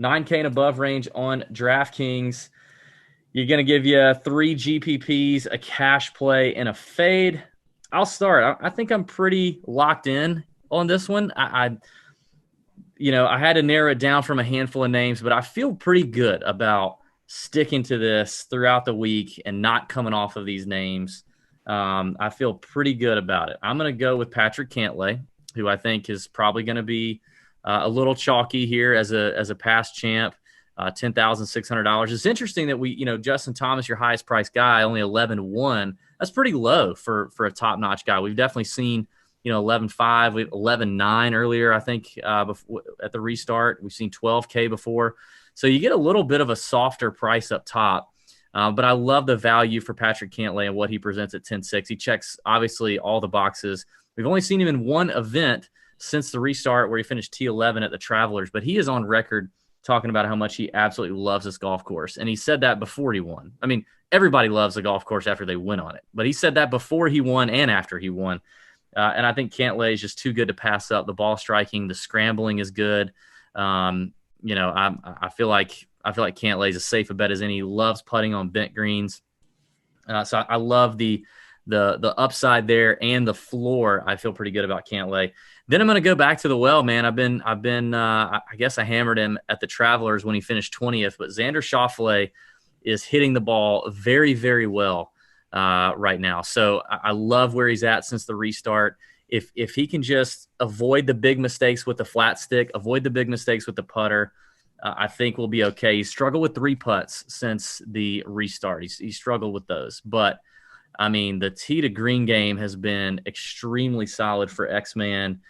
9K and above range on DraftKings. You're going to give you 3 GPPs, a cash play, and a fade. I'll start. I think I'm pretty locked in on this one. I had to narrow it down from a handful of names, but I feel pretty good about sticking to this throughout the week and not coming off of these names. I feel pretty good about it. I'm going to go with Patrick Cantlay, who I think is probably going to be a little chalky here as a past champ. $10,600. It's interesting that Justin Thomas, your highest priced guy, only 11-1. That's pretty low for a top notch guy. We've definitely seen 11-5, 11-9 earlier. I think before, at the restart, we've seen 12K before. So you get a little bit of a softer price up top. But I love the value for Patrick Cantlay and what he presents at 10-6. He checks obviously all the boxes. We've only seen him in one event since the restart where he finished T11 at the Travelers, but he is on record talking about how much he absolutely loves this golf course. And he said that before he won. I mean, everybody loves the golf course after they win on it, but he said that before he won and after he won. And I think Cantlay is just too good to pass up. The ball striking, the scrambling is good. I feel like Cantlay is as safe a bet as any. He loves putting on bent greens. So I love the upside there and the floor. I feel pretty good about Cantlay. Then I'm going to go back to the well, man. I guess I hammered him at the Travelers when he finished 20th, but Xander Schauffele is hitting the ball very, very well right now. So I love where he's at since the restart. If he can just avoid the big mistakes with the flat stick, avoid the big mistakes with the putter, I think we'll be okay. He's struggled with 3 putts since the restart. He struggled with those. But, I mean, the tee to green game has been extremely solid for X-Man.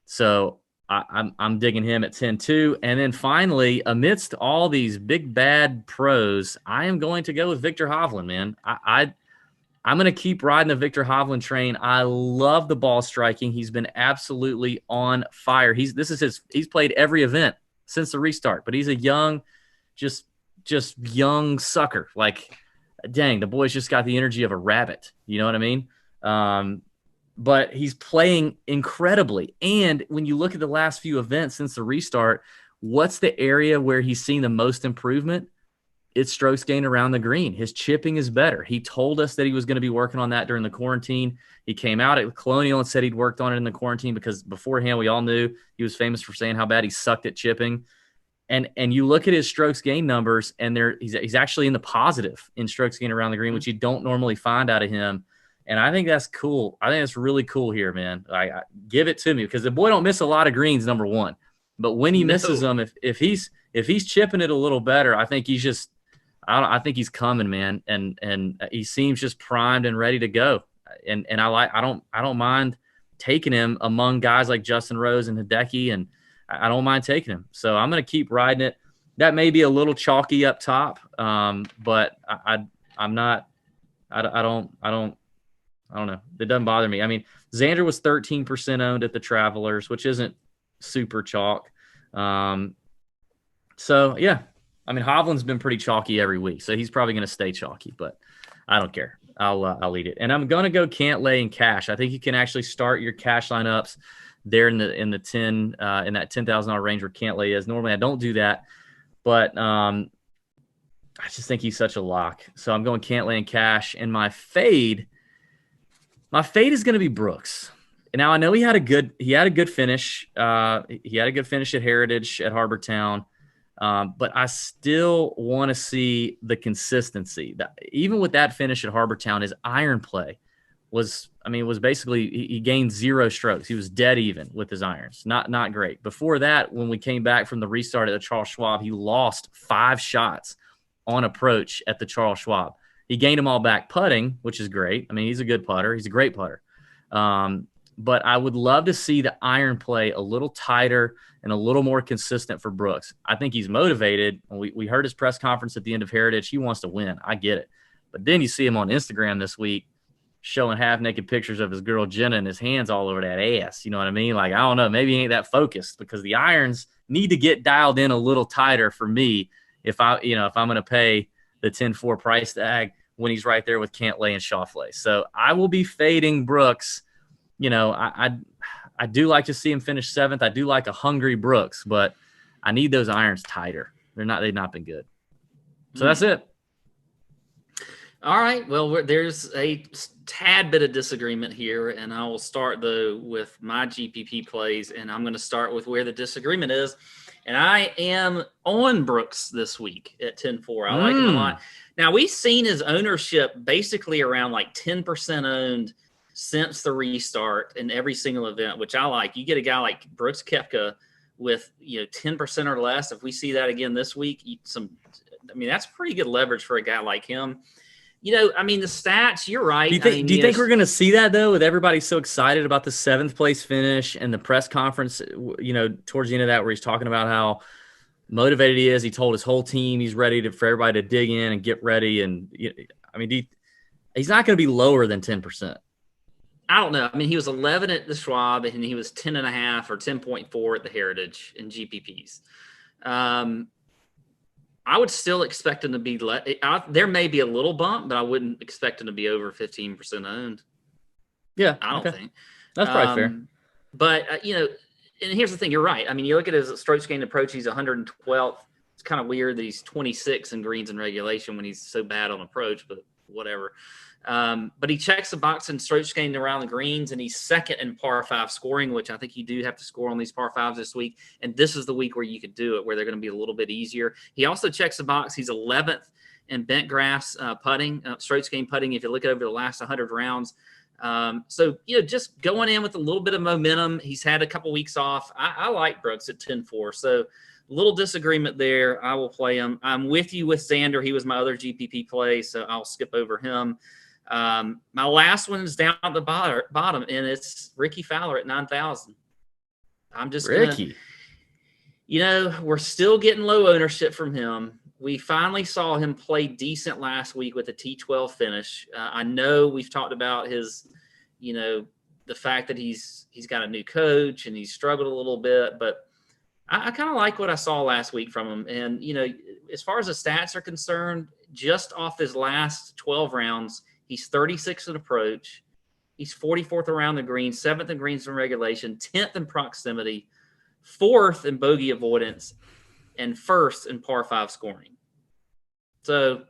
So I'm digging him at 10-2. And then finally, amidst all these big bad pros, I am going to go with Viktor Hovland, man. I'm going to keep riding the Viktor Hovland train. I love the ball striking. He's been absolutely on fire. He's played every event since the restart, but he's a young, just young sucker. Like, dang, the boy's just got the energy of a rabbit. You know what I mean? But he's playing incredibly. And when you look at the last few events since the restart, what's the area where he's seen the most improvement? It's strokes gained around the green. His chipping is better. He told us that he was going to be working on that during the quarantine. He came out at Colonial and said he'd worked on it in the quarantine because beforehand we all knew he was famous for saying how bad he sucked at chipping. And you look at his strokes gained numbers, and he's actually in the positive in strokes gained around the green, which you don't normally find out of him. And I think that's cool. I think that's really cool here, man. I give it to me because the boy don't miss a lot of greens, number one. But when he misses them, if he's chipping it a little better, I think I think he's coming, man. And he seems just primed and ready to go. And I don't mind taking him among guys like Justin Rose and Hideki, and I don't mind taking him. So I'm going to keep riding it. That may be a little chalky up top, but I'm not. I don't know. It doesn't bother me. I mean, Xander was 13% owned at the Travelers, which isn't super chalk. So yeah, I mean, Hovland's been pretty chalky every week, so he's probably going to stay chalky, but I don't care. I'll eat it. And I'm going to go Cantlay and cash. I think you can actually start your cash lineups there in that $10,000 range where Cantlay is. Normally I don't do that, but I just think he's such a lock. So I'm going Cantlay and cash. And my fade is going to be Brooks. And now I know he had a good finish. He had a good finish at Heritage at Harbor Town. But I still want to see the consistency. Even with that finish at Harbor Town, his iron play was basically he gained 0 strokes. He was dead even with his irons. Not great. Before that, when we came back from the restart at the Charles Schwab, he lost 5 shots on approach at the Charles Schwab. He gained them all back putting, which is great. I mean, he's a good putter. He's a great putter. But I would love to see the iron play a little tighter and a little more consistent for Brooks. I think he's motivated. We heard his press conference at the end of Heritage. He wants to win. I get it. But then you see him on Instagram this week showing half-naked pictures of his girl Jenna and his hands all over that ass. You know what I mean? Like, I don't know. Maybe he ain't that focused because the irons need to get dialed in a little tighter for me if I'm going to pay the 10-4 price tag when he's right there with Cantlay and Schauffele. So I will be fading Brooks. I do like to see him finish 7th. I do like a hungry Brooks, but I need those irons tighter. They've not been good. So that's it. All right. Well, there's a tad bit of disagreement here, and I will start, though, with my GPP plays, and I'm going to start with where the disagreement is. And I am on Brooks this week at 10-4. I like him a lot. Now, we've seen his ownership basically around like 10% owned since the restart in every single event, which I like. You get a guy like Brooks Koepka with 10% or less. If we see that again this week, that's pretty good leverage for a guy like him. The stats, you're right. Do you think we're going to see that, though, with everybody so excited about the 7th place finish and the press conference, towards the end of that, where he's talking about how motivated he is? He told his whole team he's ready for everybody to dig in and get ready. And, he's not going to be lower than 10%. I don't know. He was 11 at the Schwab, and he was 10.5 or 10.4 at the Heritage in GPPs. I would still expect him to be there may be a little bump, but I wouldn't expect him to be over 15% owned. Yeah, I don't think that's probably fair. But and here's the thing: you're right. You look at his strokes gained approach; he's 112th. It's kind of weird that he's 26 in greens and regulation when he's so bad on approach, but whatever. But he checks the box in strokes gained around the greens, and he's second in par 5 scoring, which I think you do have to score on these par 5s this week. And this is the week where you could do it, where they're going to be a little bit easier. He also checks the box. He's 11th in bent grass putting, strokes gained putting, if you look at over the last 100 rounds. Just going in with a little bit of momentum. He's had a couple weeks off. I like Brooks at 10-4. So a little disagreement there. I will play him. I'm with you with Xander. He was my other GPP play, so I'll skip over him. My last one is down at the bottom, and it's Rickie Fowler at 9,000. I'm just Rickie. We're still getting low ownership from him. We finally saw him play decent last week with a T12 finish. I know we've talked about his, the fact that he's got a new coach and he's struggled a little bit, but I kind of like what I saw last week from him. And, as far as the stats are concerned, just off his last 12 rounds, he's 36th in approach. He's 44th around the green, 7th in greens from regulation, 10th in proximity, 4th in bogey avoidance, and 1st in par 5 scoring. So,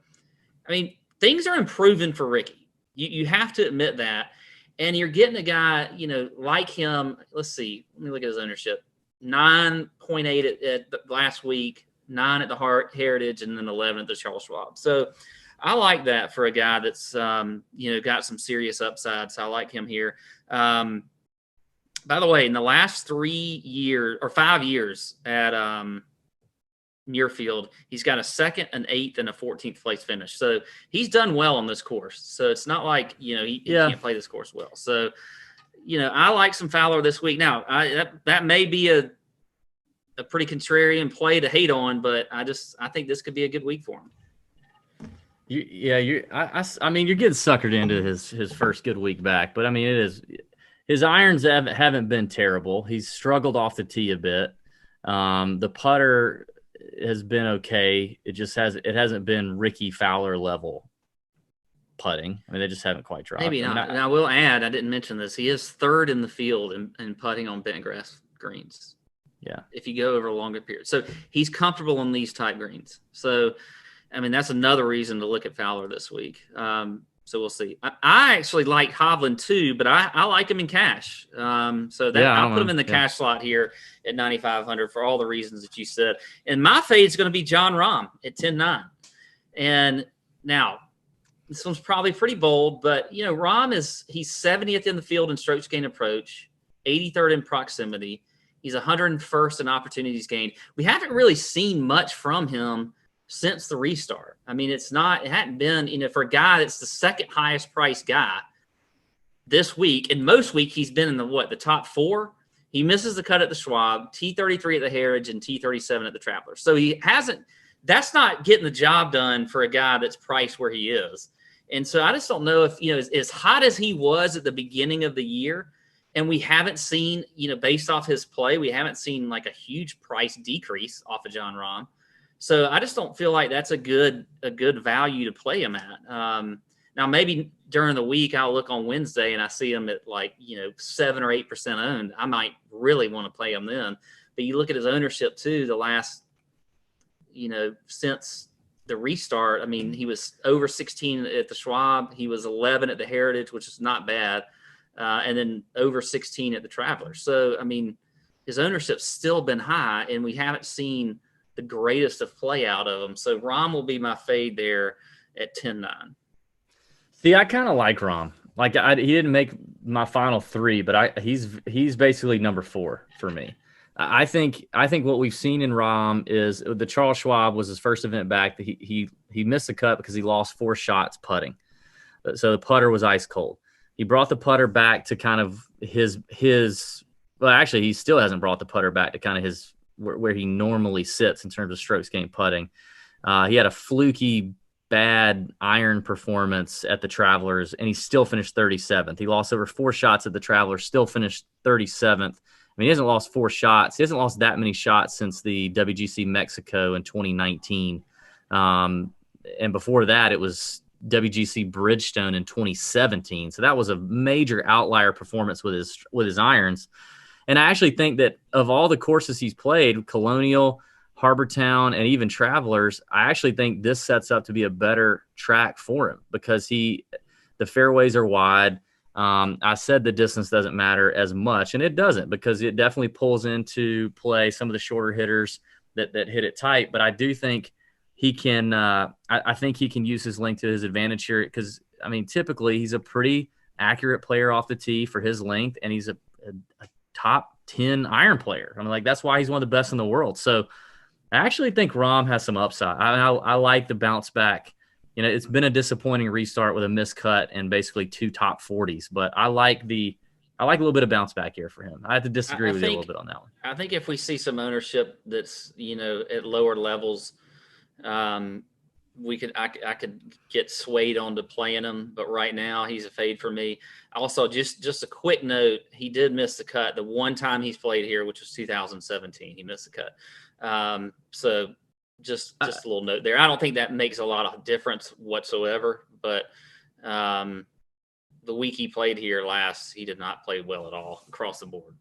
things are improving for Rickie. You have to admit that. And you're getting a guy, like him. Let's see. Let me look at his ownership. 9.8 at the last week, 9 at the Heritage, and then 11 at the Charles Schwab. So, I like that for a guy that's, got some serious upside. So I like him here. By the way, in the last 3 years or 5 years at Muirfield, he's got a 2nd, an 8th, and a 14th place finish. So he's done well on this course. So it's not like, he can't play this course well. So, I like some Fowler this week. Now, that may be a pretty contrarian play to hate on, but I think this could be a good week for him. You're getting suckered into his first good week back, but it is his irons haven't been terrible. He's struggled off the tee a bit. The putter has been okay. It hasn't been Rickie Fowler level putting. They just haven't quite dropped. Maybe not. Now I will add, I didn't mention this. He is 3rd in the field in putting on bent grass greens. Yeah. If you go over a longer period, so he's comfortable on these type greens. So. That's another reason to look at Fowler this week. So we'll see. I actually like Hovland too, but I like him in cash. I'll put him in the cash slot here at 9,500 for all the reasons that you said. And my fade is going to be Jon Rahm at 10-9. And now this one's probably pretty bold, but Rahm he's 70th in the field in strokes gained approach, 83rd in proximity. He's 101st in opportunities gained. We haven't really seen much from him since the restart. It hadn't been, for a guy that's the 2nd highest priced guy this week. And most week he's been in the top 4. He misses the cut at the Schwab, T33 at the Heritage, and T37 at the Traveler. So that's not getting the job done for a guy that's priced where he is. And so I just don't know if, as hot as he was at the beginning of the year, and we haven't seen, based off his play, we haven't seen like a huge price decrease off of Jon Rahm. So I just don't feel like that's a good value to play him at. Now maybe during the week I'll look on Wednesday and I see him at 7 or 8% owned. I might really want to play him then. But you look at his ownership too. The last since the restart. I mean, he was over 16 at the Schwab. He was 11 at the Heritage, which is not bad. And then over 16 at the Travelers. So, I mean, his ownership's still been high, and we haven't seen the greatest of play out of him. So Rahm will be my fade there at 10-9. See, I kind of like Rahm. Like he didn't make my final three, but he's basically number 4 for me. I think what we've seen in Rahm is the Charles Schwab was his first event back. He missed the cut because he lost 4 shots putting. So the putter was ice cold. He brought the putter back to kind of his well, actually, he still hasn't brought the putter back to kind of his where he normally sits in terms of strokes gained putting. He had a fluky bad iron performance at the Travelers, and he still finished 37th. He lost over 4 shots at the Travelers, still finished 37th. I mean, he hasn't lost 4 shots. He hasn't lost that many shots since the WGC Mexico in 2019. And before that, it was WGC Bridgestone in 2017. So that was a major outlier performance with his irons. And I actually think that of all the courses he's played, Colonial, Harbor Town, and even Travelers, I actually think this sets up to be a better track for him because the fairways are wide. I said the distance doesn't matter as much, and it doesn't because it definitely pulls into play some of the shorter hitters that hit it tight. But I do think he can. I think he can use his length to his advantage here because I mean, typically he's a pretty accurate player off the tee for his length, and he's a top 10 iron player. I mean, like that's why he's one of the best in the world. So I actually think Rahm has some upside. I like the bounce back. You know, it's been a disappointing restart with a miscut and basically 2 top 40s, but I like a little bit of bounce back here for him. I have to disagree with you a little bit on that one. I think if we see some ownership that's, at lower levels, I could get swayed onto playing him, but right now he's a fade for me. Also, just a quick note, he did miss the cut the one time he's played here, which was 2017. He missed the cut. So just a little note there. I don't think that makes a lot of difference whatsoever, but the week he played here last, he did not play well at all across the board.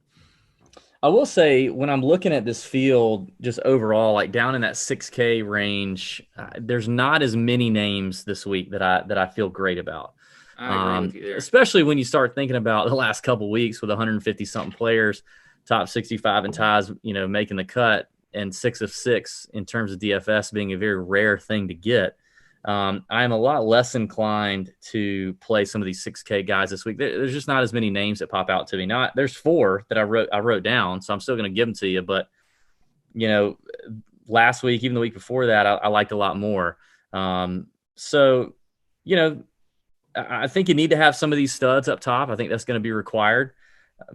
I will say when I'm looking at this field, just overall, like down in that 6K range, there's not as many names this week that I feel great about. I agree with you there. Especially when you start thinking about the last couple of weeks with 150 something players, top 65 and ties, making the cut, and 6 of 6 in terms of DFS being a very rare thing to get. I'm a lot less inclined to play some of these 6K guys this week. There's just not as many names that pop out to me. Now, there's 4 that I wrote down, so I'm still going to give them to you. But, last week, even the week before that, I liked a lot more. So, I think you need to have some of these studs up top. I think that's going to be required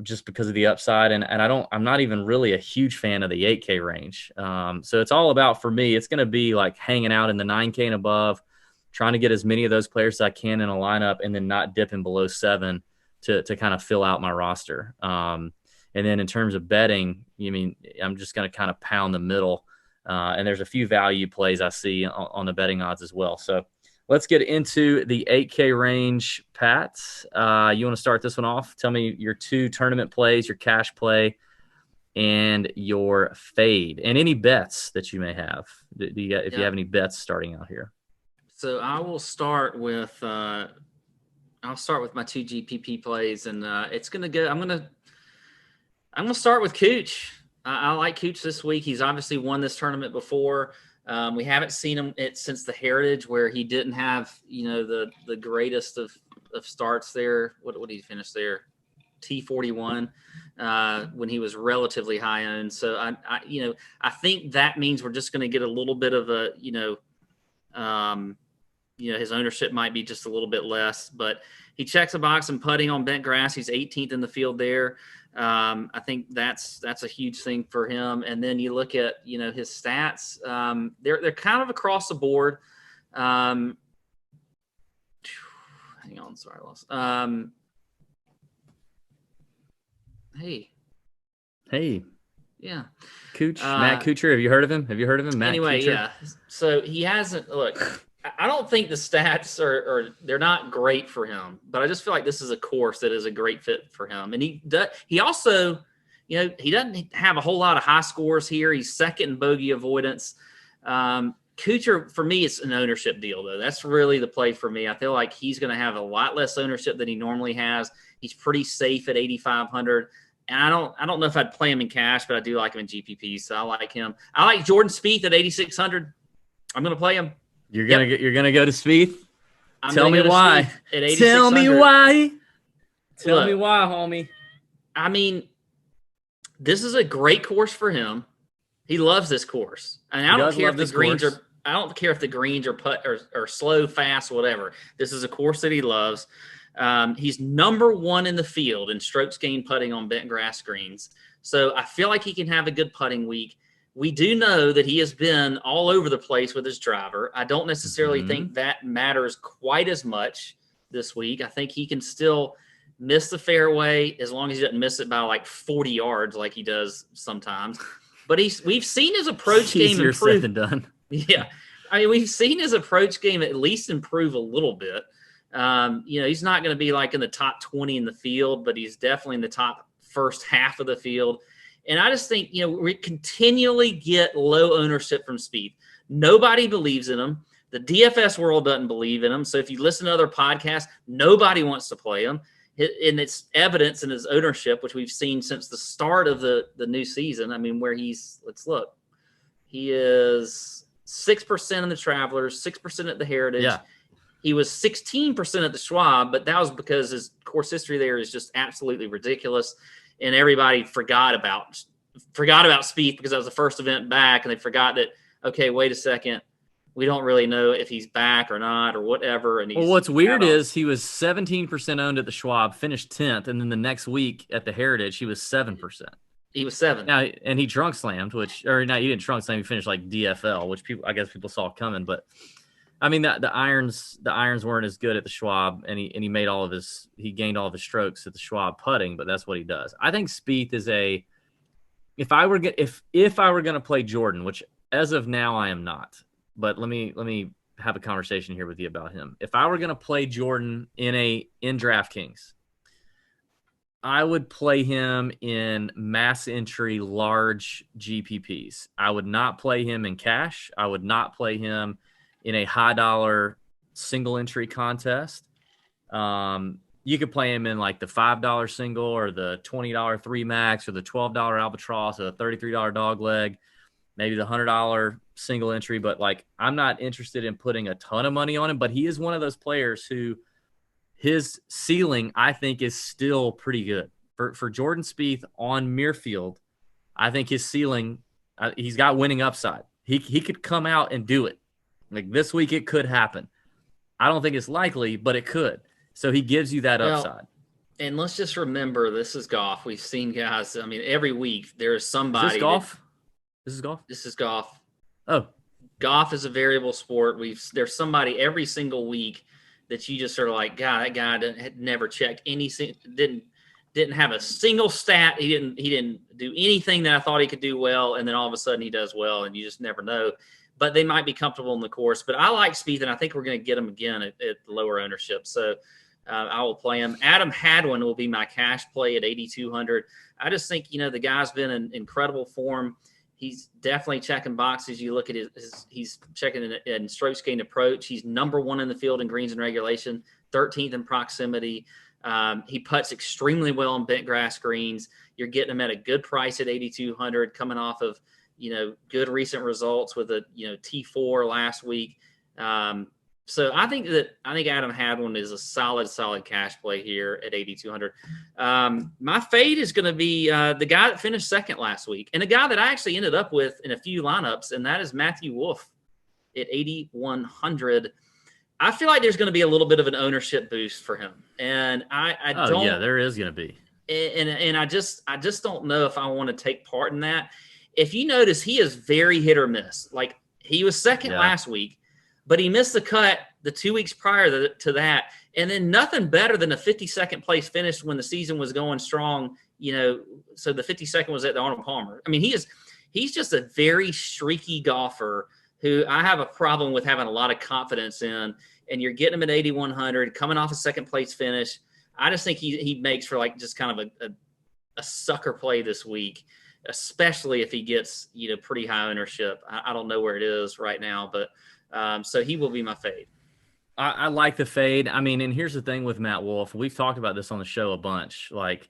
just because of the upside. And I'm not even really a huge fan of the 8K range. So it's all about, for me, it's going to be like hanging out in the 9K and above, trying to get as many of those players as I can in a lineup and then not dipping below 7 to kind of fill out my roster. And then in terms of betting, I'm just going to kind of pound the middle. And there's a few value plays I see on the betting odds as well. So let's get into the 8K range. Pat, you want to start this one off? Tell me your 2 tournament plays, your cash play, and your fade, and any bets that you may have. If you have any bets starting out here. So I will start with my 2 GPP plays, and it's going to go. I'm going to start with Kuch. I like Kuch this week. He's obviously won this tournament before. We haven't seen him since the Heritage, where he didn't have, the greatest of starts there. What did he finish there? T41 when he was relatively high end. So I think that means we're just going to get a little bit of a, his ownership might be just a little bit less, but he checks a box in putting on bent grass. He's 18th in the field there. I think that's a huge thing for him. And then you look at, his stats, they're kind of across the board. Hang on. Sorry, I lost. Hey. Yeah. Matt Kuchar. Have you heard of him? Matt Kuchar? Yeah. So he hasn't, look, I don't think the stats are they're not great for him, but I just feel like this is a course that is a great fit for him. And he also, he doesn't have a whole lot of high scores here. He's second in bogey avoidance. Kuchar, for me, it's an ownership deal, though. That's really the play for me. I feel like he's going to have a lot less ownership than he normally has. He's pretty safe at 8,500. And I don't know if I'd play him in cash, but I do like him in GPP, so I like him. I like Jordan Spieth at 8,600. I'm going to play him. You're gonna go to Spieth. Tell me why. Tell me why. Tell me why, homie. I mean, this is a great course for him. He loves this course, and I don't care if the greens are. I don't care if the greens are or slow, fast, whatever. This is a course that he loves. He's number one in the field in strokes gained putting on bent grass greens. So I feel like he can have a good putting week. We do know that he has been all over the place with his driver. I don't necessarily think that matters quite as much this week. I think he can still miss the fairway as long as he doesn't miss it by like 40 yards like he does sometimes. But we've seen his approach game improve. Said than done. Yeah. I mean, we've seen his approach game at least improve a little bit. He's not going to be like in the top 20 in the field, but he's definitely in the top first half of the field. And I just think, we continually get low ownership from Spieth. Nobody believes in him. The DFS world doesn't believe in him. So if you listen to other podcasts, nobody wants to play him. And it's evidence in his ownership, which we've seen since the start of the new season. I mean, where let's look. He is 6% in the Travelers, 6% at the Heritage. Yeah. He was 16% at the Schwab, but that was because his course history there is just absolutely ridiculous. And everybody forgot about Spieth because that was the first event back, and they forgot that, okay, wait a second, we don't really know if he's back or not or whatever. And what's weird is he was 17% owned at the Schwab, finished 10th, and then the next week at the Heritage, he was 7%. He was 7. Now, and he drunk slammed, he didn't drunk slam, he finished like DFL, which I guess people saw coming, but I mean, the irons weren't as good at the Schwab, and he gained all of his strokes at the Schwab putting, but that's what he does. I think Spieth is if I were going to play Jordan, which as of now I am not, but let me have a conversation here with you about him. If I were going to play Jordan in DraftKings, I would play him in mass entry large GPPs. I would not play him in cash. I would not play him in a high dollar single entry contest. You could play him in like the $5 single or the $20 three max or the $12 albatross or the $33 dog leg, maybe the $100 single entry. But like, I'm not interested in putting a ton of money on him, but he is one of those players who his ceiling, I think, is still pretty good for Jordan Spieth on Muirfield. I think his ceiling, he's got winning upside. He could come out and do it. Like this week, it could happen. I don't think it's likely, but it could. So he gives you that upside. And let's just remember, this is golf. We've seen guys. I mean, every week there is somebody. Is this golf? This is golf? This is golf. Oh. Golf is a variable sport. There's somebody every single week that you just sort of like, God, that guy had never checked didn't have a single stat. He didn't do anything that I thought he could do well, and then all of a sudden he does well, and you just never know. But they might be comfortable in the course. But I like Spieth, and I think we're going to get him again at lower ownership. So I will play him. Adam Hadwin will be my cash play at 8,200. I just think, the guy's been in incredible form. He's definitely checking boxes. You look at he's checking in strokes gained approach. He's number one in the field in greens and regulation, 13th in proximity. He putts extremely well on bent grass greens. You're getting him at a good price at 8,200, coming off of good recent results with a T4 last week. So I think Adam Hadwin is a solid cash play here at 8,200. My fade is going to be the guy that finished second last week, and a guy that I actually ended up with in a few lineups, and that is Matthew Wolfe at 8,100. I feel like there's going to be a little bit of an ownership boost for him, and I don't. Yeah, there is going to be. And I just don't know if I want to take part in that. If you notice, he is very hit or miss. Like, he was second last week, but he missed the cut the 2 weeks prior to that. And then nothing better than a 52nd place finish when the season was going strong, so the 52nd was at the Arnold Palmer. I mean, he's just a very streaky golfer who I have a problem with having a lot of confidence in. And you're getting him at 8,100, coming off a second place finish. I just think he makes for like just kind of a sucker play this week. especially if he gets, pretty high ownership. I don't know where it is right now, but so he will be my fade. I like the fade. I mean, and here's the thing with Matt Wolfe. We've talked about this on the show a bunch. Like,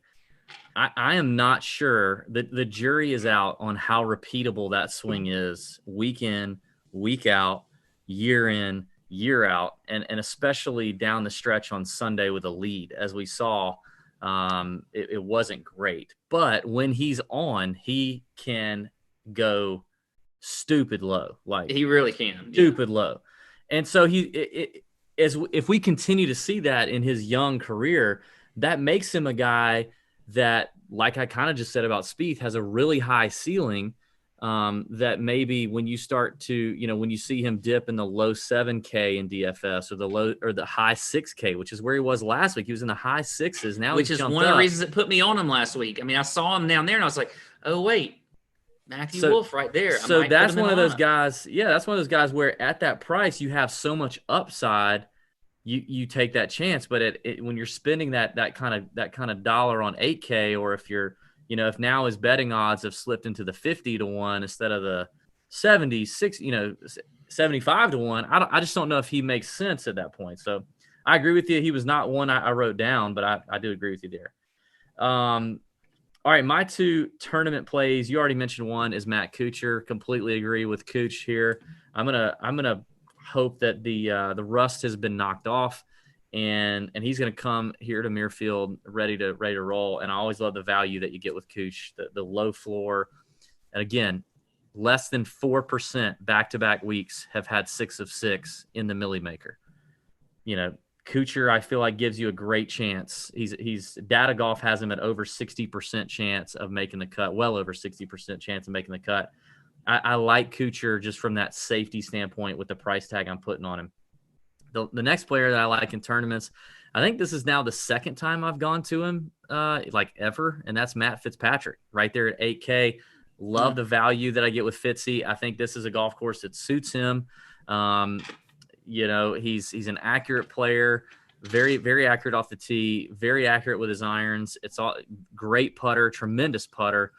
I am not sure that the jury is out on how repeatable that swing is week in, week out, year in, year out, and especially down the stretch on Sunday with a lead. As we saw, it wasn't great. But when he's on, he can go stupid low. Like, he really can. Stupid low. And so if we continue to see that in his young career, that makes him a guy that, like I kind of just said about Spieth, has a really high ceiling, that maybe when you start to, when you see him dip in the low 7K in DFS or the high 6K, which is where he was last week. He was in the high sixes. Now which is one of the reasons that put me on him last week. I mean, I saw him down there and I was like, oh, wait, Matthew Wolfe right there. So that's one of those guys. Yeah, that's one of those guys where at that price you have so much upside. You take that chance, but when you're spending that kind of dollar on 8K, or if you're, if now his betting odds have slipped into the 50 to 1 instead of the 76, 75 to 1, I just don't know if he makes sense at that point. So I agree with you. He was not one I wrote down, but I do agree with you there. All right, my two tournament plays. You already mentioned one is Matt Kuchar. Completely agree with Kuch here. I'm gonna hope that the rust has been knocked off, and he's going to come here to Muirfield ready to roll. And I always love the value that you get with Kuch, the low floor. And again, less than 4% back-to-back weeks have had 6 of 6 in the Millie Maker. Kuchar, I feel like, gives you a great chance. He's Data Golf has him at over 60% chance of making the cut, well over 60% chance of making the cut. I like Kuchar just from that safety standpoint with the price tag I'm putting on him. The next player that I like in tournaments, I think this is now the second time I've gone to him, ever, and that's Matt Fitzpatrick right there at 8K. Love the value that I get with Fitzy. I think this is a golf course that suits him. He's an accurate player, very, very accurate off the tee, very accurate with his irons. It's all great putter, tremendous putter.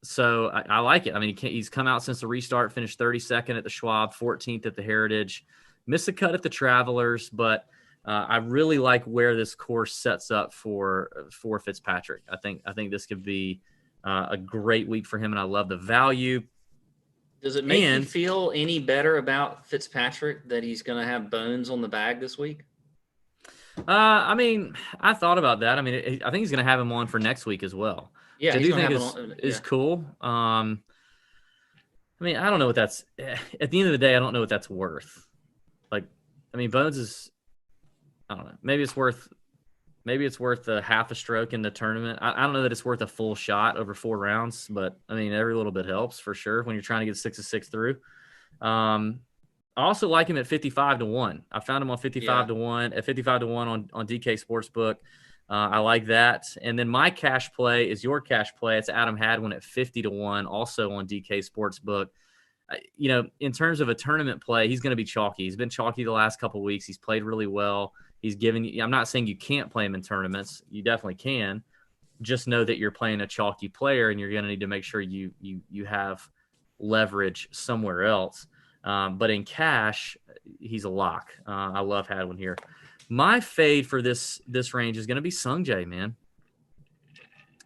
So I like it. I mean, he's come out since the restart, finished 32nd at the Schwab, 14th at the Heritage, missed a cut at the Travelers, but I really like where this course sets up for Fitzpatrick. I think this could be a great week for him, and I love the value. Does it make you feel any better about Fitzpatrick that he's going to have bones on the bag this week? I mean, I thought about that. I mean, I think he's going to have him on for next week as well. Yeah, I do think is cool. I mean, I don't know what that's – at the end of the day, I don't know what that's worth. Like, I mean, Bones is – I don't know. Maybe it's worth a half a stroke in the tournament. I don't know that it's worth a full shot over 4 rounds, but, I mean, every little bit helps for sure when you're trying to get 6 of 6 through. I also like him at 55 to 1. I found him on 55 to 1 at 55 to 1 on DK Sportsbook. I like that. And then my cash play is your cash play. It's Adam Hadwin at 50 to 1, also on DK Sportsbook. In terms of a tournament play, he's going to be chalky. He's been chalky the last couple of weeks. He's played really well. He's given you – I'm not saying you can't play him in tournaments. You definitely can. Just know that you're playing a chalky player, and you're going to need to make sure you have leverage somewhere else. But in cash, he's a lock. I love Hadwin here. My fade for this range is going to be Sungjae, man.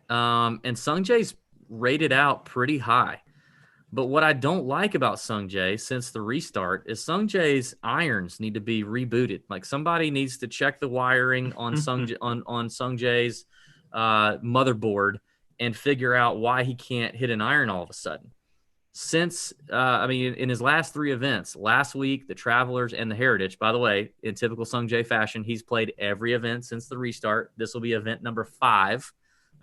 And Sungjae's rated out pretty high. But what I don't like about Sungjae since the restart is Sungjae's irons need to be rebooted. Like, somebody needs to check the wiring on Sungjae's motherboard and figure out why he can't hit an iron all of a sudden. Since, in his last 3 events, last week, the Travelers and the Heritage, by the way, in typical Sungjae fashion, he's played every event since the restart. This will be event number 5,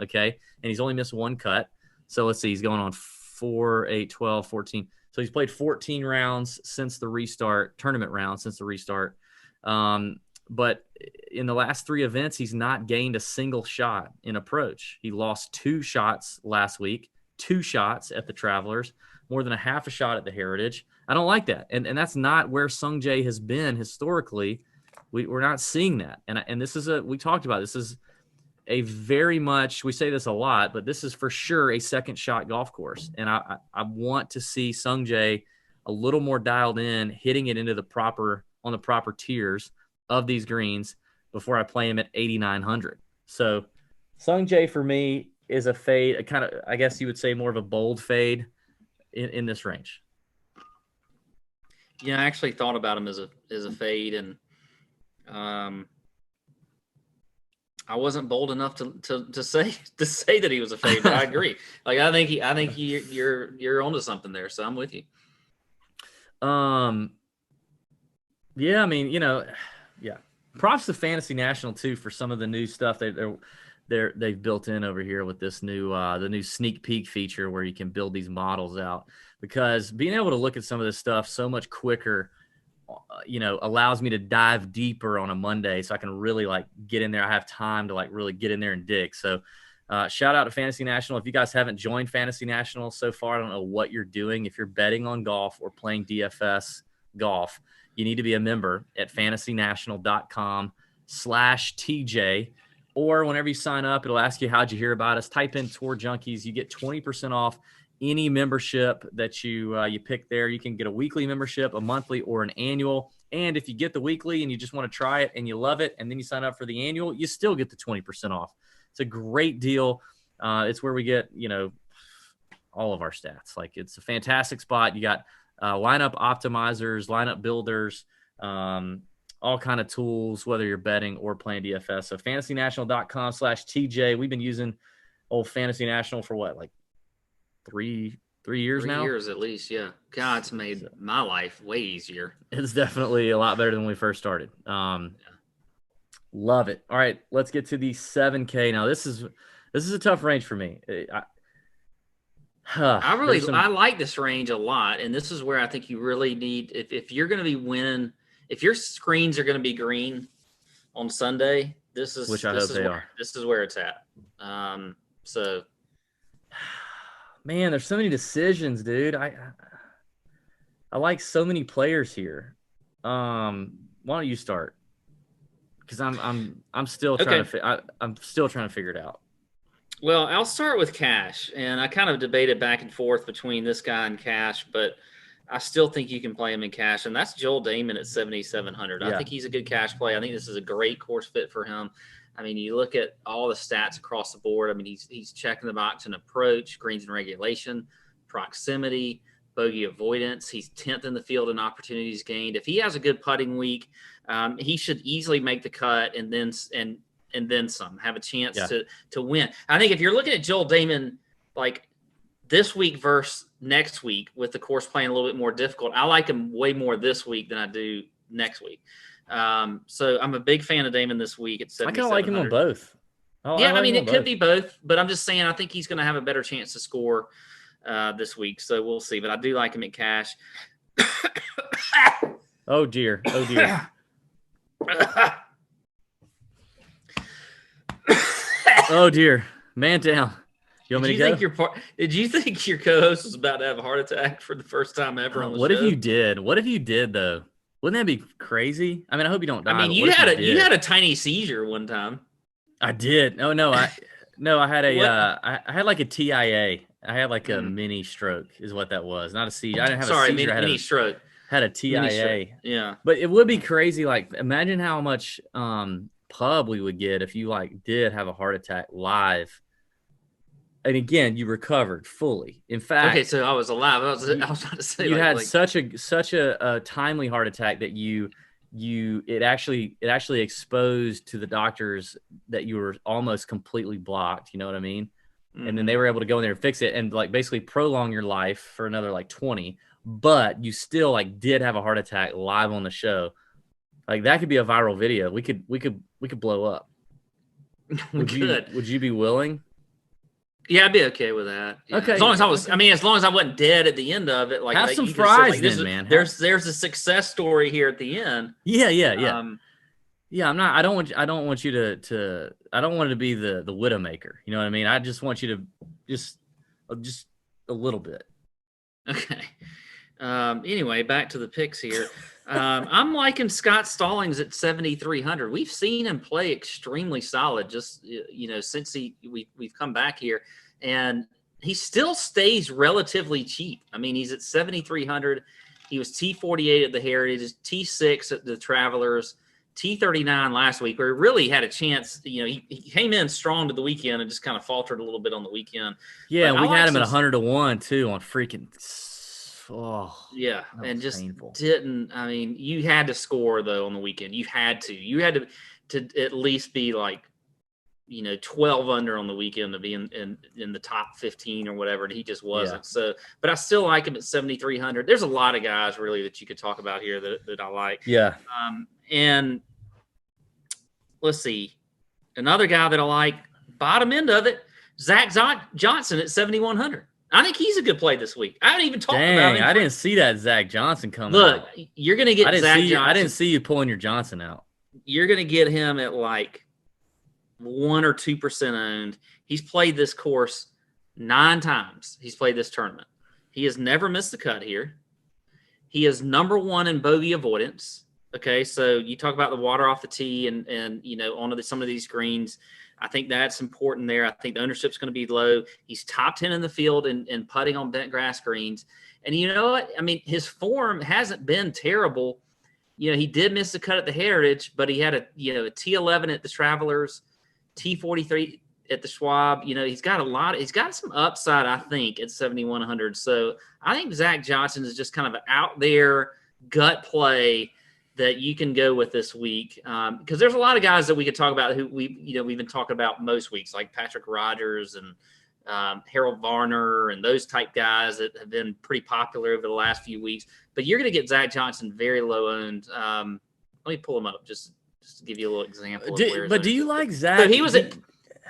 okay? And he's only missed 1 cut. So let's see, he's going on 4, 8, 12, 14. So he's played 14 rounds since the restart, tournament rounds since the restart. But in the last 3 events, he's not gained a single shot in approach. He lost 2 shots last week, 2 shots at the Travelers, more than a half a shot at the Heritage. I don't like that. And that's not where Sungjae has been historically. We're not seeing that. And this is we talked about, this is a very much, we say this a lot, but this is for sure a second shot golf course. And I want to see Sungjae a little more dialed in, hitting it into on the proper tiers of these greens before I play him at 8,900. So Sungjae for me is a fade, a kind of, I guess you would say more of a bold fade in this range. Yeah, I actually thought about him as a fade, and I wasn't bold enough to say that he was a fade, but I agree. Like I think you're onto something there, so I'm with you. Yeah, I mean, yeah. Props to Fantasy National too for some of the new stuff they've built in over here with this new the new sneak peek feature where you can build these models out, because being able to look at some of this stuff so much quicker allows me to dive deeper on a Monday, so I can really like get in there. I have time to like really get in there and dig. So shout out to Fantasy National. If you guys haven't joined Fantasy National so far, I don't know what you're doing. If you're betting on golf or playing DFS golf, you need to be a member at fantasynational.com/TJ. Or whenever you sign up, it'll ask you, how'd you hear about us? Type in Tour Junkies. You get 20% off any membership that you pick there. You can get a weekly membership, a monthly, or an annual. And if you get the weekly and you just want to try it and you love it, and then you sign up for the annual, you still get the 20% off. It's a great deal. It's where we get, all of our stats. Like, it's a fantastic spot. You got lineup optimizers, lineup builders, all kind of tools, whether you're betting or playing DFS. So fantasynational.com/TJ. We've been using old Fantasy National for what, like three years now? 3 years at least, yeah. God, it's made my life way easier. It's definitely a lot better than when we first started. Love it. All right, let's get to the 7K. Now, this is a tough range for me. I like this range a lot, and this is where I think you really need, if you're going to be winning, if your screens are going to be green on Sunday, this is where it's at. So, man, there's so many decisions, dude. I like so many players here. Why don't you start? Because I'm still trying I'm still trying to figure it out. Well, I'll start with Cash, and I kind of debated back and forth between this guy and Cash, but I still think you can play him in cash, and that's Joel Damon at 7,700. I think he's a good cash play. I think this is a great course fit for him. I mean, you look at all the stats across the board. I mean, he's checking the box in approach, greens and regulation, proximity, bogey avoidance. He's 10th in the field in opportunities gained. If he has a good putting week, he should easily make the cut and then some, have a chance to win. I think if you're looking at Joel Damon, like this week versus next week with the course playing a little bit more difficult, I like him way more this week than I do next week. So I'm a big fan of Damon this week at 7,700. I kind of like him on both. I mean, it could be both, but I'm just saying I think he's going to have a better chance to score this week. So we'll see. But I do like him at cash. Oh, dear. Oh, dear. Oh, dear. Man down. You want me to go? Did you think your co-host was about to have a heart attack for the first time ever on the show? What if you did? What if you did, though? Wouldn't that be crazy? I mean, I hope you don't die. I mean, you had a tiny seizure one time. I did. Oh no, I had I had like a TIA. I had like a mini stroke, is what that was. Not a seizure. I didn't have a seizure. Mini stroke. Had a TIA. Yeah. But it would be crazy. Like, imagine how much pub we would get if you like did have a heart attack live. And again, you recovered fully. In fact, okay, so I was alive. I was about to say you had such a timely heart attack that it actually exposed to the doctors that you were almost completely blocked. You know what I mean? Mm-hmm. And then they were able to go in there and fix it and like basically prolong your life for another like 20. But you still like did have a heart attack live on the show. Like that could be a viral video. We could blow up. Would you be willing? Yeah, I'd be okay with that. Yeah. Okay. As long as I wasn't dead at the end of it. Like, have some fries, man. There's a success story here at the end. Yeah. I'm not. I don't want you to. I don't want it to be the widowmaker. You know what I mean? I just want you to just a little bit. Okay. Anyway, back to the picks here. I'm liking Scott Stallings at 7,300. We've seen him play extremely solid just, since we've come back here. And he still stays relatively cheap. I mean, he's at 7,300. He was T48 at the Heritage, T6 at the Travelers, T39 last week, where he really had a chance. He came in strong to the weekend and just kind of faltered a little bit on the weekend. Yeah, we had him at 100-1 too on freaking. Oh, yeah, and just painful. didn't. I mean, you had to score though on the weekend. You had to at least be like, 12 under on the weekend to be in the top 15 or whatever. And he just wasn't. Yeah. So, but I still like him at 7,300. There's a lot of guys really that you could talk about here that I like. Yeah. And let's see, another guy that I like, bottom end of it, Zack Johnson at 7,100. I think he's a good play this week. I haven't even talked about him. I didn't see that Zach Johnson coming. Look, you're going to get Zach Johnson. I didn't see you pulling your Johnson out. You're going to get him at like 1 or 2% owned. He's played this course 9 times. He's played this tournament. He has never missed the cut here. He is number 1 in bogey avoidance. Okay, so you talk about the water off the tee and onto some of these greens. I think that's important there. I think the ownership's going to be low. He's top 10 in the field in putting on bent grass greens. And you know what? I mean, his form hasn't been terrible. He did miss the cut at the Heritage, but he had a T11 at the Travelers, T43 at the Schwab. He's got some upside, I think, at 7,100. So I think Zach Johnson is just kind of an out there gut play that you can go with this week, because there's a lot of guys that we could talk about who we've been talking about most weeks, like Patrick Rogers and Harold Varner and those type guys that have been pretty popular over the last few weeks. But you're going to get Zach Johnson very low owned. Let me pull him up just to give you a little example. Do you like Zach? So he was at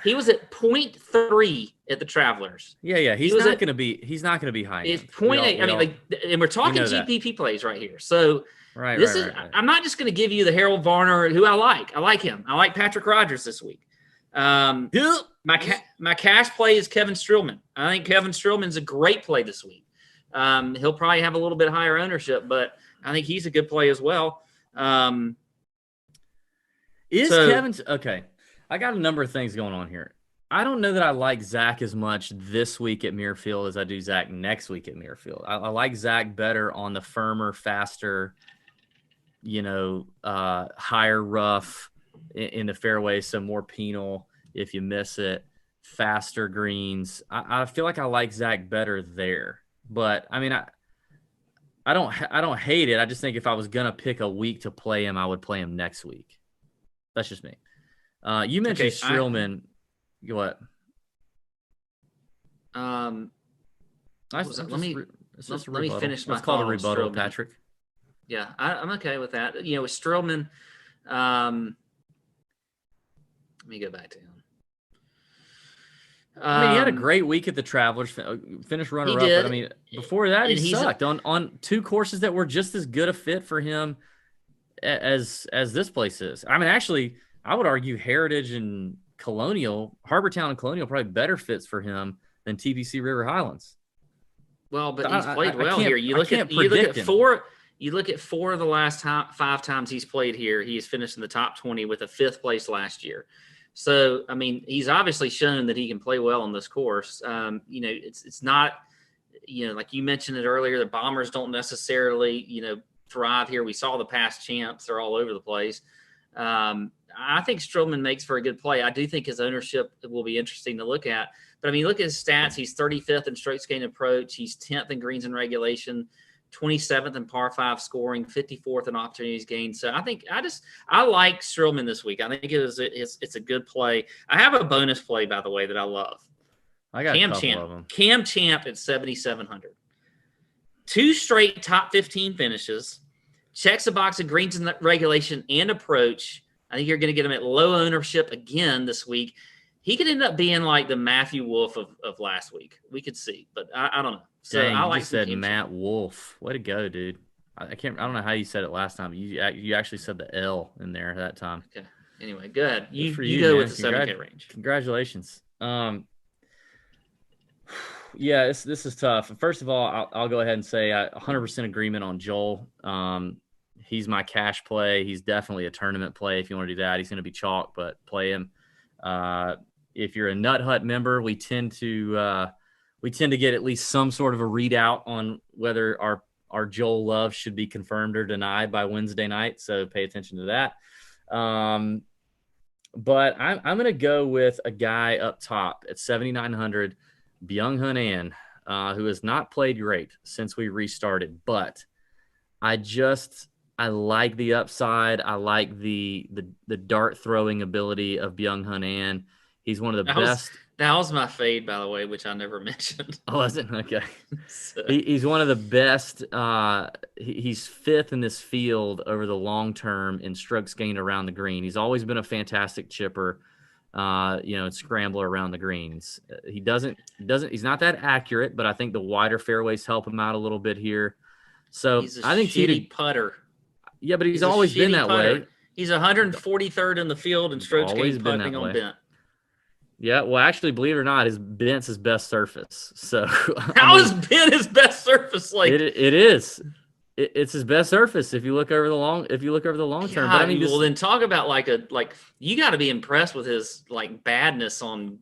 0.3 at the Travelers. Yeah. He's not going to be high. It's 0.8. And we're talking GPP plays right here. So. Right. I'm not just going to give you the Harold Varner, who I like. I like him. I like Patrick Rogers this week. My cash play is Kevin Streelman. I think Kevin Streelman's a great play this week. He'll probably have a little bit higher ownership, but I think he's a good play as well. Kevin's okay? I got a number of things going on here. I don't know that I like Zach as much this week at Muirfield as I do Zach next week at Muirfield. I like Zach better on the firmer, faster, higher rough in the fairway, some more penal if you miss it, faster greens. I feel like I like Zach better there. But I mean, I don't hate it. I just think if I was gonna pick a week to play him, I would play him next week. That's just me. You mentioned Streelman. What? Let me finish my thought. It's called a rebuttal, Streelman. Patrick. Yeah, I'm okay with that. With Streelman, let me go back to him. He had a great week at the Travelers, finished runner-up. But I mean, before that, he sucked on 2 courses that were just as good a fit for him as this place is. I mean, actually, I would argue Heritage and Colonial, Harbortown and Colonial, probably better fits for him than TPC River Highlands. Well, but he's played well here. You look at 4 of the last 5 times he's played here. He's finished in the top 20 with a 5th place last year. So, I mean, he's obviously shown that he can play well on this course. It's not, like you mentioned it earlier, the Bombers don't necessarily, thrive here. We saw the past champs. They're all over the place. I think Streelman makes for a good play. I do think his ownership will be interesting to look at. But, I mean, look at his stats. He's 35th in strokes gained approach. He's 10th in greens and regulation, 27th in par 5 scoring, 54th in opportunities gained. So I think I like Streelman this week. I think it's a good play. I have a bonus play, by the way, that I love. I got a couple of them. Cam Champ at 7,700. 2 straight top 15 finishes. Checks a box of greens and regulation and approach. I think you're going to get him at low ownership again this week. He could end up being like the Matthew Wolfe of last week. We could see, but I don't know. So Dang, I like you said Matt Wolfe. Way to go, dude. I don't know how you said it last time. You actually said the L in there that time. Okay. Anyway, go ahead. You go, man. With the 7K range. Congratulations. Yeah, this is tough. First of all, I'll go ahead and say I 100% agreement on Joel. He's my cash play. He's definitely a tournament play. If you want to do that, he's going to be chalk, but play him. If you're a Nut Hut member, we tend to get at least some sort of a readout on whether our Joel love should be confirmed or denied by Wednesday night. So pay attention to that. But I'm going to go with a guy up top at 7,900, Byung-Hun An, who has not played great since we restarted, but I like the upside. I like the dart throwing ability of Byung-Hun An. He's one of the best. That was my fade, by the way, which I never mentioned. Oh, was it? Okay. He's one of the best. He's fifth in this field over the long term in strokes gained around the green. He's always been a fantastic chipper, and scrambler around the greens. He's not that accurate, but I think the wider fairways help him out a little bit here. So I think shitty putter. Yeah, but he's always been that way. He's 143rd in the field in strokes gained putting on bent. Yeah, well, actually, believe it or not, bent's his best surface. So how is bent his best surface? Like it is. It's his best surface if you look over the long term. But then talk about like you got to be impressed with his like badness on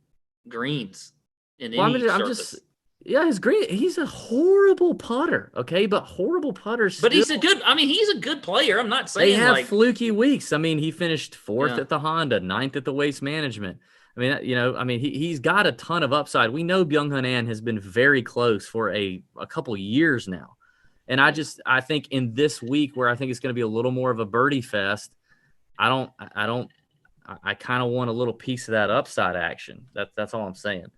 greens in any surface. His green. He's a horrible putter. Okay, but horrible putters. But he's a good player. I'm not saying they have fluky weeks. I mean, he finished fourth at the Honda, ninth at the Waste Management. He's got a ton of upside. We know Byung-Hun An has been very close for a couple years now. And I think in this week where I think it's going to be a little more of a birdie fest, I kind of want a little piece of that upside action. That's all I'm saying.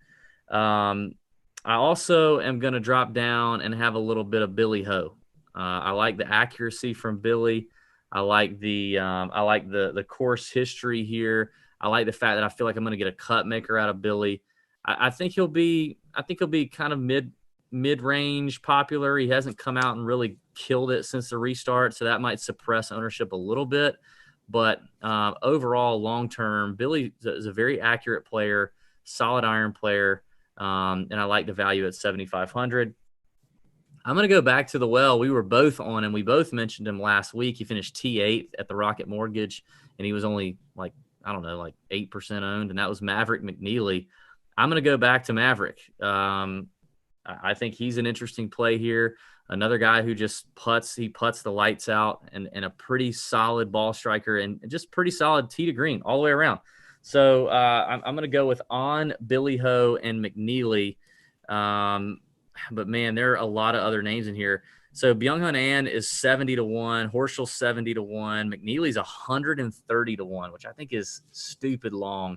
I also am going to drop down and have a little bit of Billy Ho. I like the accuracy from Billy. I like the course history here. I like the fact that I feel like I'm going to get a cut maker out of Billy. I think he'll be kind of mid-range popular. He hasn't come out and really killed it since the restart, so that might suppress ownership a little bit. But overall, long-term, Billy is a very accurate player, solid iron player, and I like the value at 7,500. I'm going to go back to the well. We were both on him. We both mentioned him last week. He finished T8 at the Rocket Mortgage, and he was only like 8% owned, and that was Maverick McNeely. I'm going to go back to Maverick. I think he's an interesting play here. Another guy who just puts the lights out and a pretty solid ball striker and just pretty solid tee to green all the way around. So I'm going to go with on Billy Ho and McNeely. But man, there are a lot of other names in here. So Byung-Hun An is 70-1, Horschel's 70-1, McNeely's 130-1, which I think is stupid long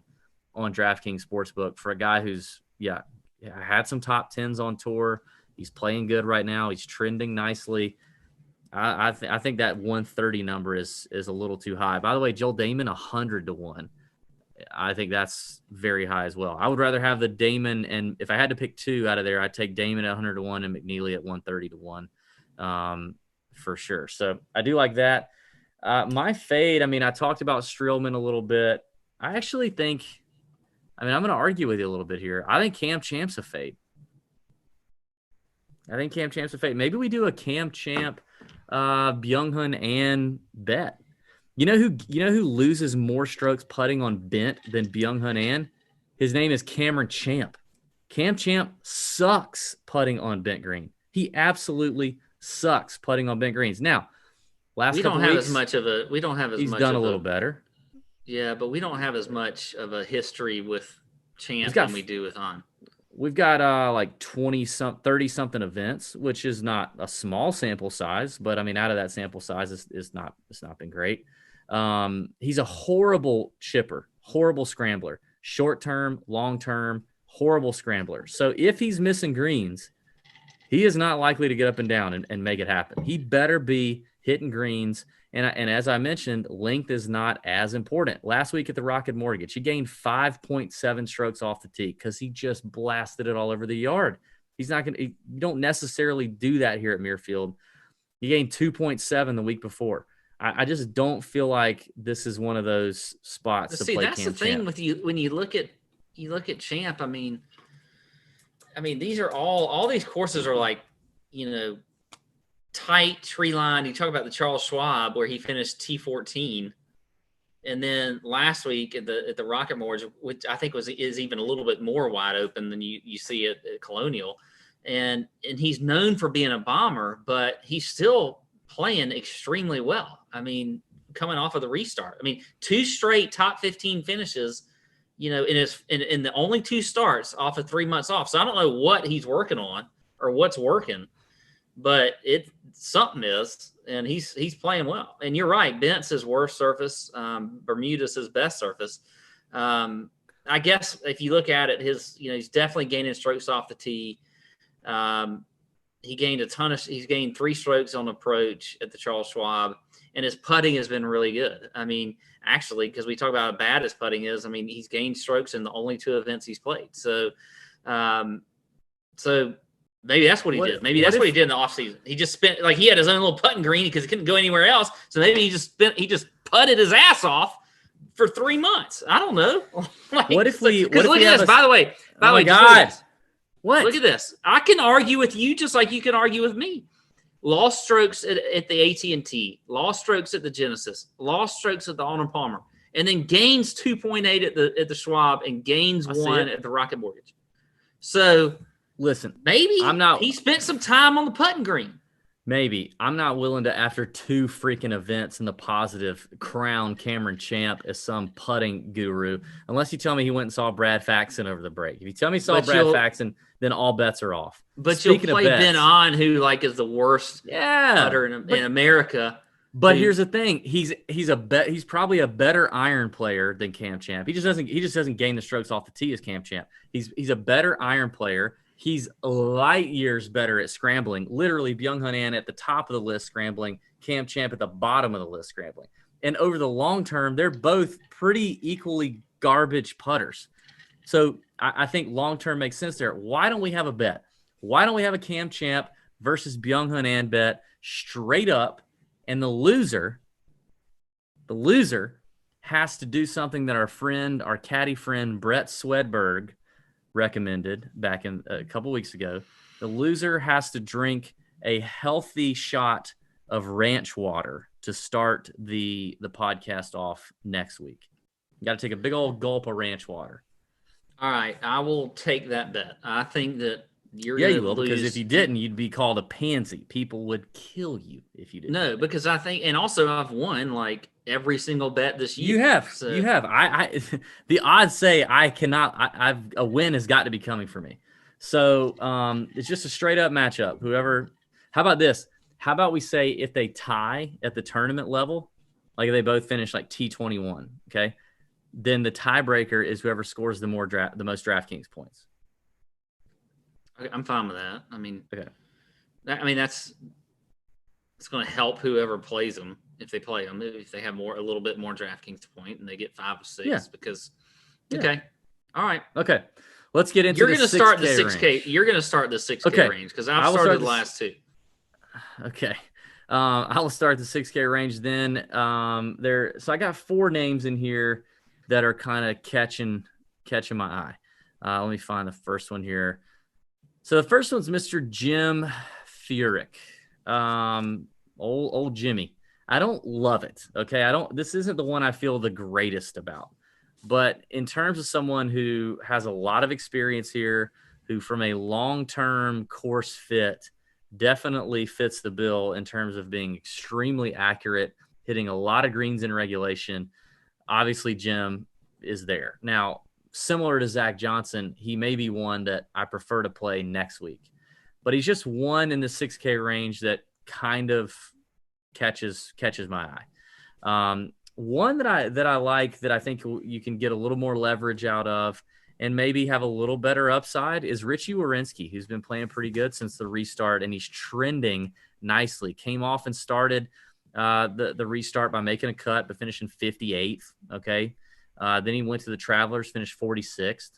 on DraftKings Sportsbook for a guy who's had some top tens on tour. He's playing good right now. He's trending nicely. I think that 130 number is a little too high. By the way, Joel Damon 100-1. I think that's very high as well. I would rather have the Damon, and if I had to pick two out of there, I'd take Damon at 100-1 and McNeely at 130-1. For sure. So I do like that. My fade, I talked about Streelman a little bit. I actually think, I'm going to argue with you a little bit here. I think Cam Champ's a fade. Maybe we do a Cam Champ, Byung-Hun An bet. You know who loses more strokes putting on bent than Byung-Hun An? His name is Cameron Champ. Cam Champ sucks putting on bent green. He absolutely sucks putting on bent greens. Now, we don't have as much. He's done a little better. Yeah, but we don't have as much of a history with Champ than we do with On. We've got 30-something events, which is not a small sample size, but out of that sample size, it's not been great. He's a horrible chipper, horrible scrambler, short term, long term, horrible scrambler. So if he's missing greens, he is not likely to get up and down and make it happen. He better be hitting greens. And as I mentioned, length is not as important. Last week at the Rocket Mortgage, he gained 5.7 strokes off the tee because he just blasted it all over the yard. He's not going to – you don't necessarily do that here at Muirfield. He gained 2.7 the week before. I just don't feel like this is one of those spots to play Cam Champ. That's the thing with you when you look at Champ. I mean, these are all these courses are like, tight tree line. You talk about the Charles Schwab where he finished T14. And then last week at the Rocket Mortgage, which I think is even a little bit more wide open than you see at Colonial. And he's known for being a bomber, but he's still playing extremely well. I mean, coming off of the restart. I mean, 2 straight top 15 finishes, in the only 2 starts off of 3 months off. So I don't know what he's working on or what's working, but something is, and he's playing well. And you're right, Bent's his worst surface, Bermuda's his best surface. I guess if you look at it, he's definitely gaining strokes off the tee. He's gained 3 strokes on approach at the Charles Schwab, and his putting has been really good. I mean, actually, because we talk about how bad his putting is, I mean, he's gained strokes in the only 2 events he's played. So, maybe that's what he did. Maybe that's what he did in the offseason. He just spent, like, he had his own little putting green because he couldn't go anywhere else. So maybe he just putted his ass off for 3 months. I don't know. By the way, oh my God. What? Look at this. I can argue with you just like you can argue with me. Lost strokes at the AT&T, lost strokes at the Genesis, lost strokes at the Arnold Palmer, and then gains 2.8 at the Schwab and gains 1 at the Rocket Mortgage. So listen, maybe he spent some time on the putting green. Maybe. I'm not willing to, after 2 freaking events in the positive, crown Cameron Champ as some putting guru, unless you tell me he went and saw Brad Faxon over the break. If you tell me he saw Brad Faxon, then all bets are off. But Speaking you'll play Ben On, who is the worst putter in America. But here's the thing: he's probably a better iron player than Cam Champ. He just doesn't gain the strokes off the tee as Cam Champ. He's a better iron player. He's light years better at scrambling. Literally, Byung-Hun An at the top of the list scrambling, Cam Champ at the bottom of the list scrambling. And over the long term, they're both pretty equally garbage putters. So I think long term makes sense there. Why don't we have a bet? Why don't we have a Cam Champ versus Byung-Hun An bet straight up? And the loser has to do something that our caddy friend Brett Swedberg recommended back in a couple weeks ago. The loser has to drink a healthy shot of ranch water to start the podcast off next week. You got to take a big old gulp of ranch water. All right, I will take that bet. I think that you're you will, because if you didn't, you'd be called a pansy. People would kill you if you didn't. No, because I think, and also I've won like every single bet this year. You have. I the odds say I cannot. A win has got to be coming for me. So it's just a straight up matchup. How about this? How about we say if they tie at the tournament level, like if they both finish like T21, okay, then the tiebreaker is whoever scores the most DraftKings points. Okay, I'm fine with that. I mean, okay. It's going to help whoever plays them if they play them. If they have a little bit more DraftKings point and they get 5 or 6, because okay, all right, okay. Let's get into. You're going to start the 6K. You're going to start the 6K range because I've started the last 2. Okay, I will start the 6K range then. So I got 4 names in here that are kind of catching my eye. Let me find the first one here. So the first one's Mr. Jim Furyk, old Jimmy. I don't love it. Okay, this isn't the one I feel the greatest about, but in terms of someone who has a lot of experience here, who from a long-term course fit definitely fits the bill in terms of being extremely accurate, hitting a lot of greens in regulation. Obviously, Jim is there now. Similar to Zack Johnson, he may be one that I prefer to play next week, but he's just one in the 6K range that kind of catches my eye. One that I like, that I think you can get a little more leverage out of and maybe have a little better upside, is Richie Werenski, who's been playing pretty good since the restart, and he's trending nicely. Came off and started the restart by making a cut, but finishing 58th. Okay. Then he went to the Travelers, finished 46th.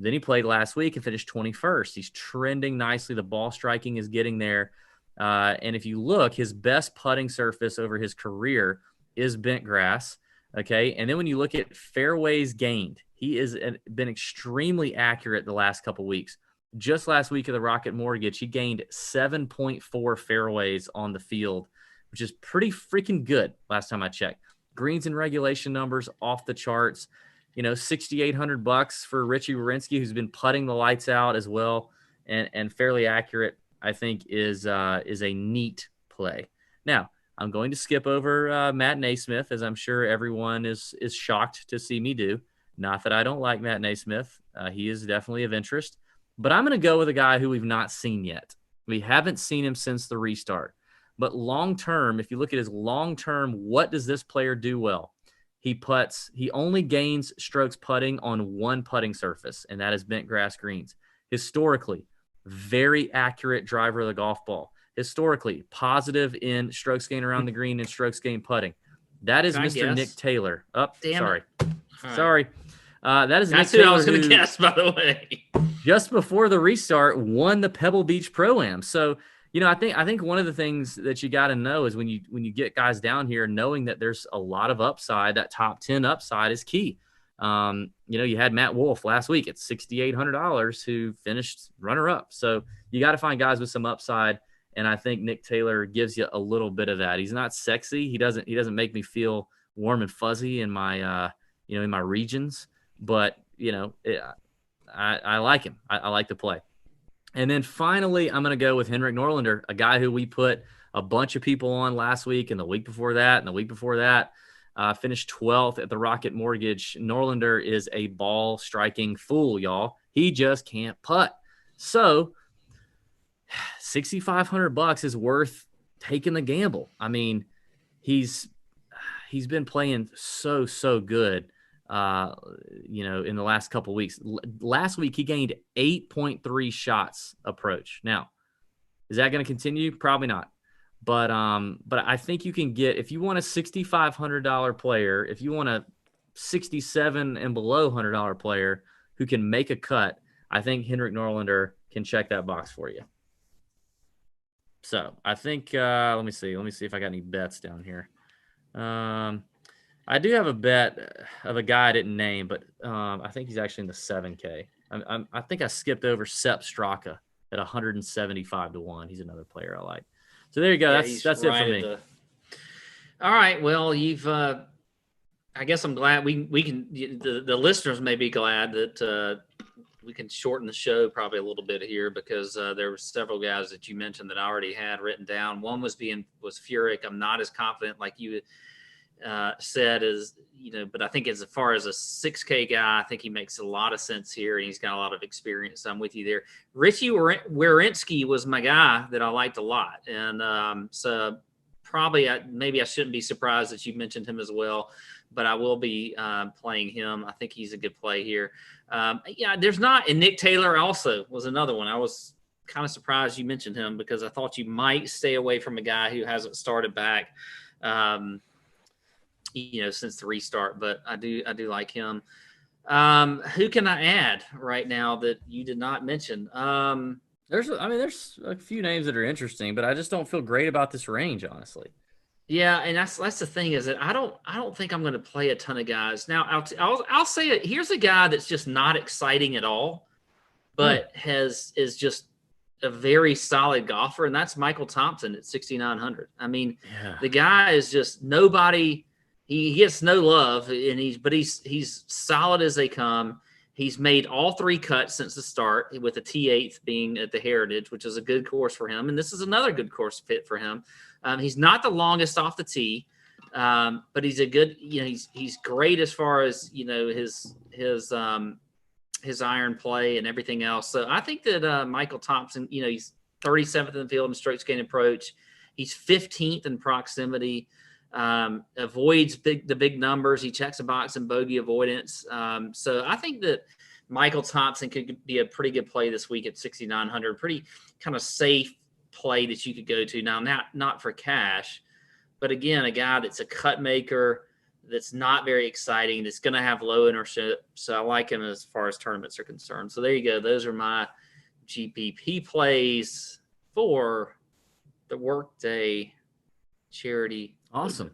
Then he played last week and finished 21st. He's trending nicely. The ball striking is getting there. And if you look, his best putting surface over his career is bent grass. Okay. And then when you look at fairways gained, he has been extremely accurate the last couple of weeks. just last week at the Rocket Mortgage, he gained 7.4 fairways on the field, which is pretty freaking good last time I checked. Greens and regulation numbers off the charts. $6,800 for Richie Werenski, who's been putting the lights out as well, and fairly accurate, I think, is a neat play. Now, I'm going to skip over Matt Naismith, as I'm sure everyone is shocked to see me do. Not that I don't like Matt Naismith. He is definitely of interest. But I'm going to go with a guy who we've not seen yet. We haven't seen him since the restart. But long-term, if you look at his long-term, what does this player do well? He putts. He only gains strokes putting on one putting surface, and that is bent grass greens. Historically, very accurate driver of the golf ball. Historically, positive in strokes gained around the green and strokes gained putting. That is Mr. Nick Taylor. Sorry. That is Nick Taylor. That's who I was going to guess, by the way. Just before the restart, won the Pebble Beach Pro-Am. So, I think one of the things that you got to know is when you get guys down here, knowing that there's a lot of upside, that top 10 upside is key. You had Matt Wolfe last week at $6,800 who finished runner-up. So you got to find guys with some upside, and I think Nick Taylor gives you a little bit of that. He's not sexy. He doesn't make me feel warm and fuzzy in my in my regions, but I like him. I like the play. And then finally, I'm going to go with Henrik Norlander, a guy who we put a bunch of people on last week and the week before that and the week before that. Finished 12th at the Rocket Mortgage. Norlander is a ball striking fool, y'all. He just can't putt. So $6,500 is worth taking the gamble. I mean, he's been playing so good. In the last couple of weeks. Last week, he gained 8.3 shots approach. Now, is that going to continue? Probably not. But I think you can get, if you want a $6,500 player, if you want a $6,700 and below $100 player who can make a cut, I think Henrik Norlander can check that box for you. So I think, let me see if I got any bets down here. I do have a bet of a guy I didn't name, but I think he's actually in the 7K. I think I skipped over Sepp Straka at 175-1. He's another player I like. So there you go. That's right, it for me. All right. Well, you've. I guess I'm glad we can. The listeners may be glad that we can shorten the show probably a little bit here because there were several guys that you mentioned that I already had written down. One was Furyk. I'm not as confident like you said but I think as far as a 6K guy, I think he makes a lot of sense here, and he's got a lot of experience. So I'm with you there. Richie Werenski was my guy that I liked a lot, and so probably maybe I shouldn't be surprised that you mentioned him as well, but I will be playing him. I think he's a good play here. There's not, and Nick Taylor also was another one. I was kind of surprised you mentioned him because I thought you might stay away from a guy who hasn't started back. Since the restart, but I do like him. Who can I add right now that you did not mention? There's a few names that are interesting, but I just don't feel great about this range, honestly. Yeah, and that's the thing is that I don't think I'm going to play a ton of guys. Now I'll say it. Here's a guy that's just not exciting at all, but is just a very solid golfer, and that's Michael Thompson at 6,900. I mean, the guy is just nobody. He gets no love, and he's solid as they come. He's made all three cuts since the start, with the T8th being at the Heritage, which is a good course for him. And this is another good course fit for him. He's not the longest off the tee, but he's a good. He's great as far as his iron play and everything else. So I think that Michael Thompson, he's 37th in the field in strokes gained approach. He's 15th in proximity. Avoids the big numbers. He checks a box in bogey avoidance. So I think that Michael Thompson could be a pretty good play this week at 6,900. Pretty kind of safe play that you could go to. Now, not for cash, but again, a guy that's a cut maker, that's not very exciting, that's going to have low ownership. So I like him as far as tournaments are concerned. So there you go. Those are my GPP plays for the Workday Charity. Awesome.